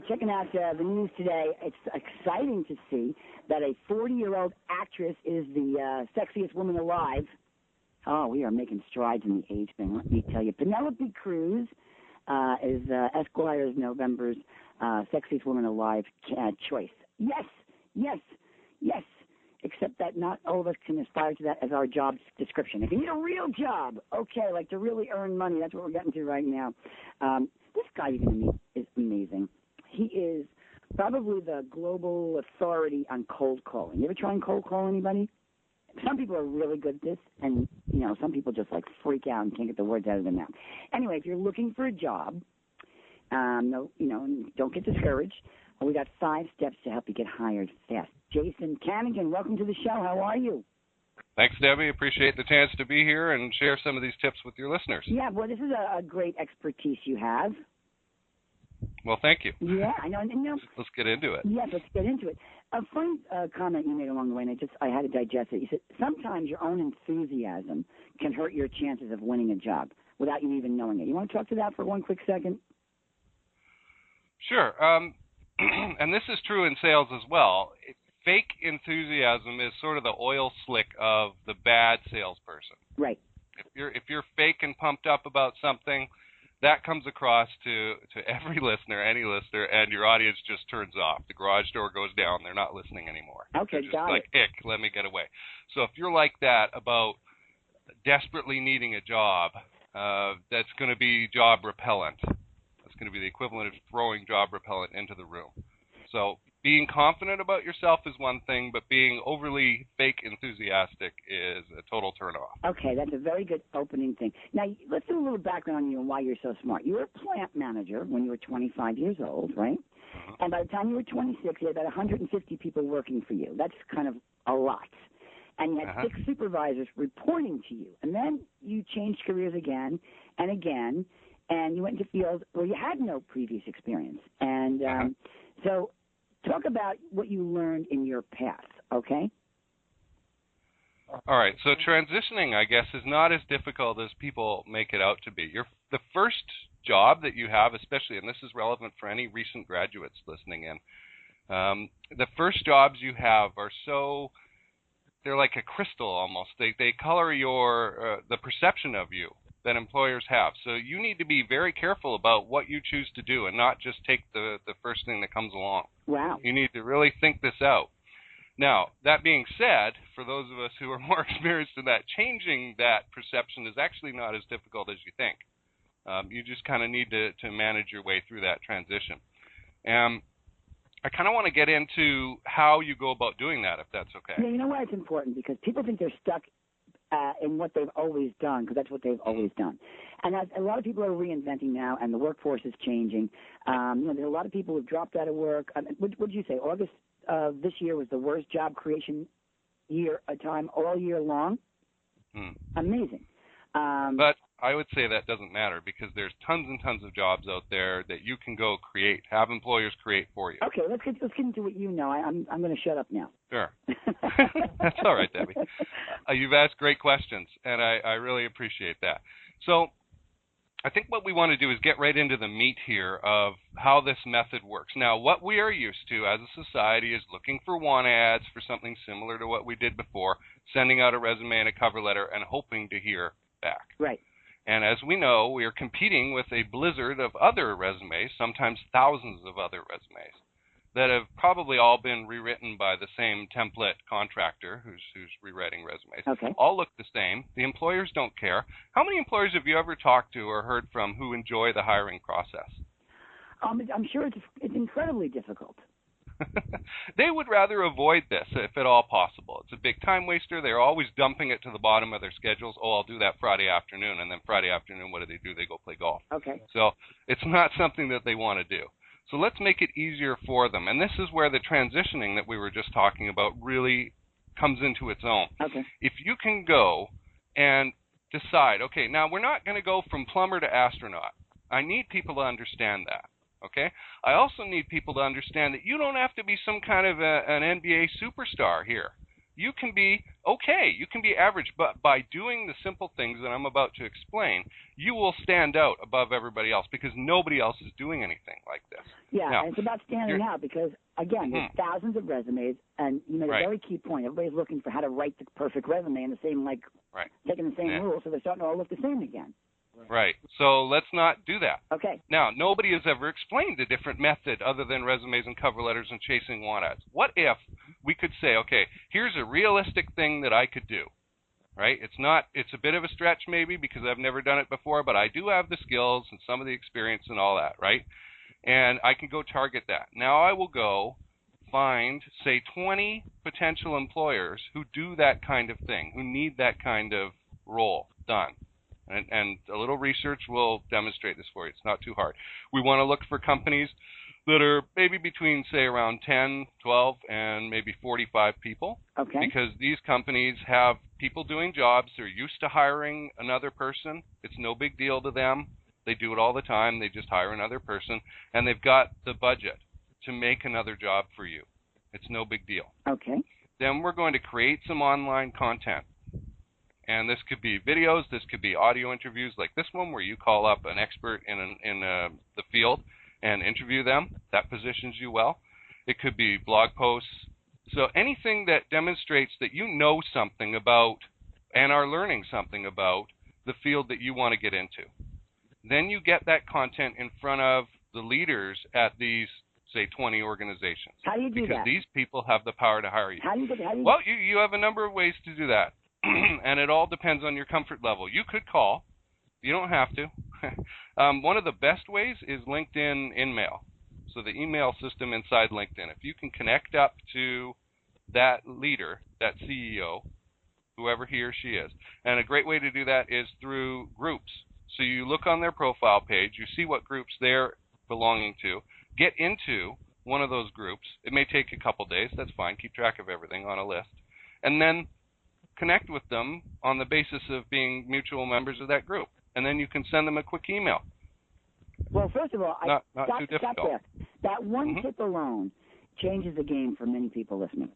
checking out the news today. It's exciting to see that a 40-year-old actress is the sexiest woman alive. Oh, we are making strides in the age thing, let me tell you. Penelope Cruz is Esquire's November's sexiest woman alive choice. Yes, yes, yes. Except that not all of us can aspire to that as our job description. If you need a real job, okay, like to really earn money, that's what we're getting to right now. This guy you're going to meet is amazing. He is probably the global authority on cold calling. You ever try and cold call anybody? Some people are really good at this, and, you know, some people just, like, freak out and can't get the words out of their mouth. Anyway, if you're looking for a job, don't get discouraged. We got 5 steps to help you get hired fast. Jason Kanigan, welcome to the show. How are you? Thanks, Debbie. Appreciate the chance to be here and share some of these tips with your listeners. Yeah, well, this is a great expertise you have. Well, thank you. Yeah, I know. And, let's get into it. Yes, let's get into it. A funny comment you made along the way, and I had to digest it. You said sometimes your own enthusiasm can hurt your chances of winning a job without you even knowing it. You want to talk to that for one quick second? Sure. And this is true in sales as well. Fake enthusiasm is sort of the oil slick of the bad salesperson. Right. If you're fake and pumped up about something, that comes across to every listener, any listener, and your audience just turns off. The garage door goes down. They're not listening anymore. Okay, They're just got like, it. ick, let me get away. So if you're like that about desperately needing a job, that's going to be job repellent. That's going to be the equivalent of throwing job repellent into the room. So being confident about yourself is one thing, but being overly fake enthusiastic is a total turnoff. Okay, that's a very good opening thing. Now, let's do a little background on you and why you're so smart. You were a plant manager when you were 25 years old, right? Mm-hmm. And by the time you were 26, you had about 150 people working for you. That's kind of a lot. And you had 6 supervisors reporting to you. And then you changed careers again and again, and you went into fields where you had no previous experience. And so talk about what you learned in your path, okay? All right. So transitioning, I guess, is not as difficult as people make it out to be. The first job that you have, especially, and this is relevant for any recent graduates listening in, the first jobs you have are they're like a crystal almost. They color the perception of you that employers have. So you need to be very careful about what you choose to do and not just take the first thing that comes along. Wow. You need to really think this out. Now, that being said, for those of us who are more experienced in that, changing that perception is actually not as difficult as you think. You just kind of need to manage your way through that transition. I kind of want to get into how you go about doing that, if that's okay. Yeah, you know why it's important? Because people think they're stuck in what they've always done, because that's what they've always done. And as a lot of people are reinventing now, and the workforce is changing. There's a lot of people who've dropped out of work. What would you say? August of this year was the worst job creation time all year long? Amazing. But I would say that doesn't matter, because there's tons and tons of jobs out there that you can go create, have employers create for you. Okay, let's get into what you know. I'm going to shut up now. Sure. That's all right, Debbie. You've asked great questions, and I really appreciate that. So I think what we want to do is get right into the meat here of how this method works. Now, what we are used to as a society is looking for want ads for something similar to what we did before, sending out a resume and a cover letter and hoping to hear back. Right. And as we know, we are competing with a blizzard of other resumes, sometimes thousands of other resumes, that have probably all been rewritten by the same template contractor who's rewriting resumes. Okay. All look the same. The employers don't care. How many employers have you ever talked to or heard from who enjoy the hiring process? I'm sure it's incredibly difficult. They would rather avoid this if at all possible. It's a big time waster. They're always dumping it to the bottom of their schedules. Oh, I'll do that Friday afternoon. And then Friday afternoon, what do? They go play golf. Okay. So it's not something that they want to do. So let's make it easier for them. And this is where the transitioning that we were just talking about really comes into its own. Okay. If you can go and decide, okay, now we're not going to go from plumber to astronaut. I need people to understand that. Okay. I also need people to understand that you don't have to be some kind of an NBA superstar here. You can be okay, you can be average, but by doing the simple things that I'm about to explain, you will stand out above everybody else because nobody else is doing anything like this. Yeah, now, and it's about standing out because, again, there's thousands of resumes, and you made a very key point. Everybody's looking for how to write the perfect resume in the same, taking the same rules, so they're starting to all look the same again. Right. So let's not do that. Okay. Now, nobody has ever explained a different method other than resumes and cover letters and chasing want ads. What if we could say, okay, here's a realistic thing that I could do, right? It's a bit of a stretch maybe because I've never done it before, but I do have the skills and some of the experience and all that, right? And I can go target that. Now I will go find, say, 20 potential employers who do that kind of thing, who need that kind of role done. And a little research will demonstrate this for you. It's not too hard. We want to look for companies that are maybe between, say, around 10, 12, and maybe 45 people. Okay. Because these companies have people doing jobs. They're used to hiring another person. It's no big deal to them. They do it all the time. They just hire another person. And they've got the budget to make another job for you. It's no big deal. Okay. Then we're going to create some online content. And this could be videos, this could be audio interviews like this one where you call up an expert in the field and interview them. That positions you well. It could be blog posts. So anything that demonstrates that you know something about and are learning something about the field that you want to get into. Then you get that content in front of the leaders at these, say, 20 organizations. How do you do that? Because these people have the power to hire you. How do you do that? Well, you have a number of ways to do that. And it all depends on your comfort level. You could call. You don't have to. One of the best ways is LinkedIn InMail. So the email system inside LinkedIn. If you can connect up to that leader, that CEO, whoever he or she is. And a great way to do that is through groups. So you look on their profile page. You see what groups they're belonging to. Get into one of those groups. It may take a couple days. That's fine. Keep track of everything on a list. And then connect with them on the basis of being mutual members of that group. And then you can send them a quick email. Well, first of all, not too difficult. Stop there. That one tip alone changes the game for many people listening.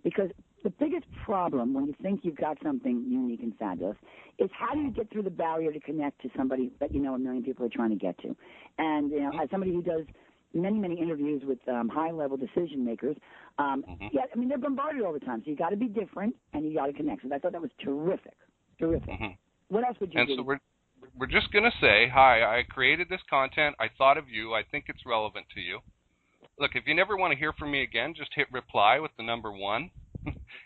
Because the biggest problem when you think you've got something unique and fabulous is how do you get through the barrier to connect to somebody that you know a million people are trying to get to. And as somebody who does many interviews with high-level decision makers. Yeah, I mean, they're bombarded all the time, so you got to be different and you got to connect. So I thought that was terrific. What else would you do? And so we're just going to say, hi, I created this content. I thought of you. I think it's relevant to you. Look, if you never want to hear from me again, just hit reply with the number 1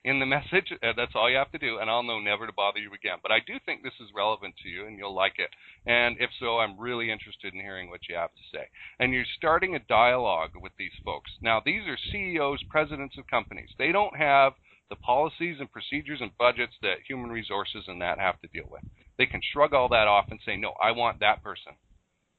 in the message. That's all you have to do, and I'll know never to bother you again. But I do think this is relevant to you, and you'll like it. And if so, I'm really interested in hearing what you have to say. And you're starting a dialogue with these folks. Now, these are CEOs, presidents of companies. They don't have the policies and procedures and budgets that human resources and that have to deal with. They can shrug all that off and say, no, I want that person.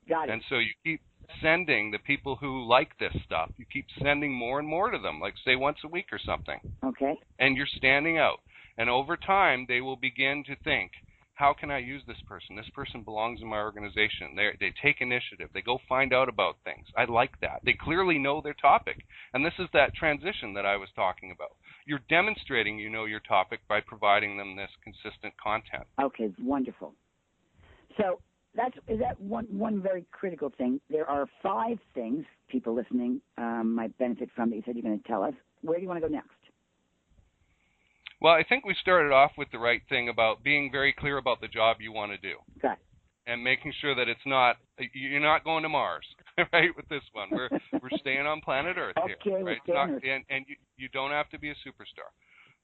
Got it. And so you keep sending the people who like this stuff. You keep sending more and more to them, like say once a week or something. Okay. And you're standing out. And over time, they will begin to think, how can I use this person? This person belongs in my organization. They take initiative. They go find out about things. I like that. They clearly know their topic. And this is that transition that I was talking about. You're demonstrating you know your topic by providing them this consistent content. Okay, wonderful. So is that one very critical thing. There are 5 things people listening might benefit from that you said you're going to tell us. Where do you want to go next? Well, I think we started off with the right thing about being very clear about the job you want to do. Okay. And making sure that you're not going to Mars, right, with this one. We're staying on planet Earth here, right? And you don't have to be a superstar.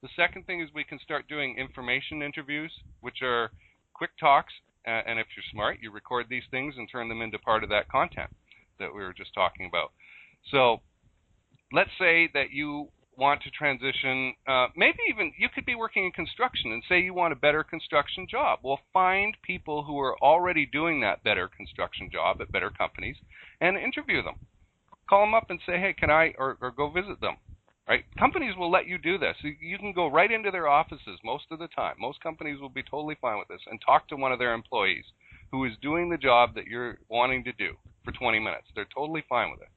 The second thing is we can start doing information interviews, which are quick talks. And if you're smart, you record these things and turn them into part of that content that we were just talking about. So let's say that you want to transition, maybe even you could be working in construction and say you want a better construction job. Well, find people who are already doing that better construction job at better companies and interview them. Call them up and say, hey, can I, or go visit them. Right? Companies will let you do this. You can go right into their offices most of the time. Most companies will be totally fine with this and talk to one of their employees who is doing the job that you're wanting to do for 20 minutes. They're totally fine with it.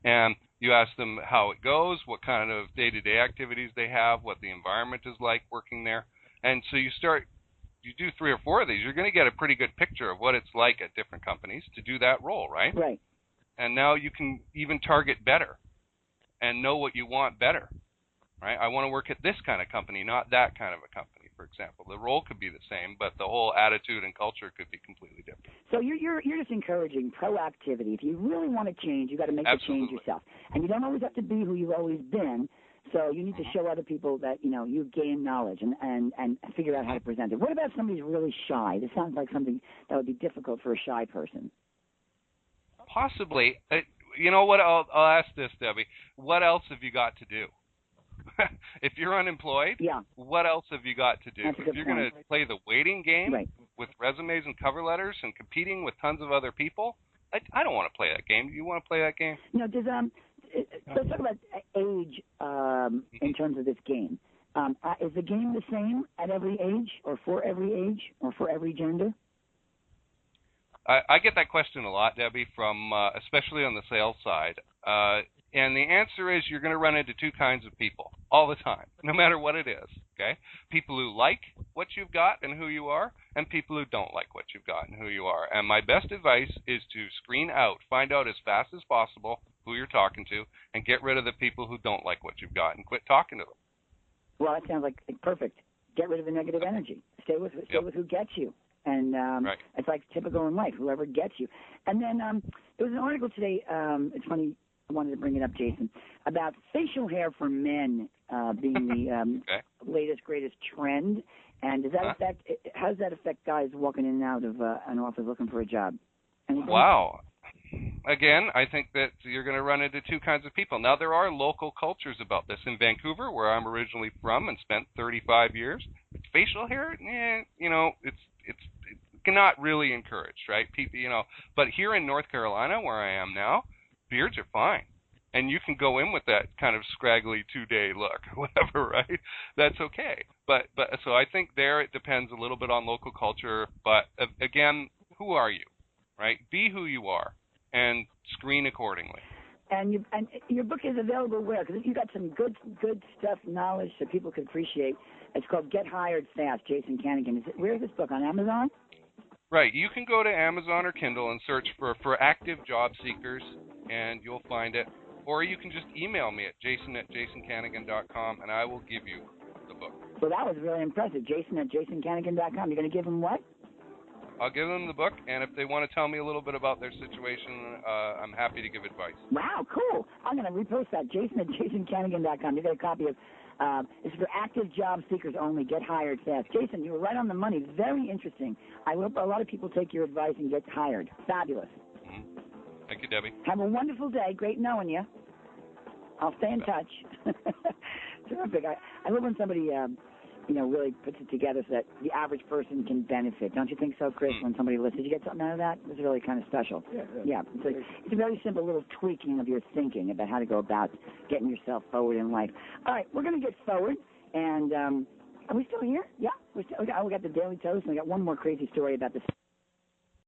And You ask them how it goes, what kind of day-to-day activities they have, what the environment is like working there. And so you do 3 or 4 of these, you're going to get a pretty good picture of what it's like at different companies to do that role, right? Right. And now you can even target better and know what you want better, right? I want to work at this kind of company, not that kind of a company, for example. The role could be the same, but the whole attitude and culture could be completely different. So you're just encouraging proactivity. If you really want to change, you got to make the change yourself. And you don't always have to be who you've always been. So you need to show other people that, you know, you've gained knowledge and figure out how to present it. What about somebody who's really shy? This sounds like something that would be difficult for a shy person. Possibly. You know what? I'll ask this, Debbie. What else have you got to do? If you're unemployed, what else have you got to do? If you're going to play the waiting game with resumes and cover letters and competing with tons of other people, I don't want to play that game. Do you want to play that game? No, let's talk about age in terms of this game. Is the game the same at every age or for every gender? I get that question a lot, Debbie, from especially on the sales side. And the answer is you're going to run into 2 kinds of people all the time, no matter what it is, okay? People who like what you've got and who you are, and people who don't like what you've got and who you are. And my best advice is to screen out, find out as fast as possible who you're talking to, and get rid of the people who don't like what you've got and quit talking to them. Well, that sounds like perfect. Get rid of the negative energy. Stay with who gets you. And it's like typical in life, whoever gets you. And then there was an article today, it's funny, I wanted to bring it up, Jason, about facial hair for men being the latest, greatest trend. And does that how does that affect guys walking in and out of an office looking for a job? Anything? Wow. Again, I think that you're going to run into 2 kinds of people. Now, there are local cultures about this. In Vancouver, where I'm originally from and spent 35 years, facial hair, you know, it's not really encouraged, right? People, you know, but here in North Carolina, where I am now, beards are fine, and you can go in with that kind of scraggly 2-day look, whatever, right? That's okay. But so I think there it depends a little bit on local culture. But again, who are you, right? Be who you are, and screen accordingly. And your book is available where? Because you got some good stuff, knowledge that people can appreciate. It's called Get Hired Fast, Jason Kanigan. Where's this book, on Amazon? Right. You can go to Amazon or Kindle and search for active job seekers, and you'll find it. Or you can just email me at jason@jasonkanigan.com, and I will give you the book. So that was really impressive. Jason@jasonkanigan.com. You're going to give them what? I'll give them the book, and if they want to tell me a little bit about their situation, I'm happy to give advice. Wow, cool. I'm going to repost that. Jason@jasonkanigan.com. You get a copy of this is for active job seekers only. Get hired fast. Jason, you were right on the money. Very interesting. I hope a lot of people take your advice and get hired. Fabulous. Mm-hmm. Thank you, Debbie. Have a wonderful day. Great knowing you. I'll stay in touch. Terrific. I love when somebody, really puts it together so that the average person can benefit. Don't you think so, Chris, when somebody listens? Did you get something out of that? It was really kind of special. Yeah. It's a very simple little tweaking of your thinking about how to go about getting yourself forward in life. All right, we're going to get forward. And are we still here? Yeah. We got the Daily Toast, and we got one more crazy story about this.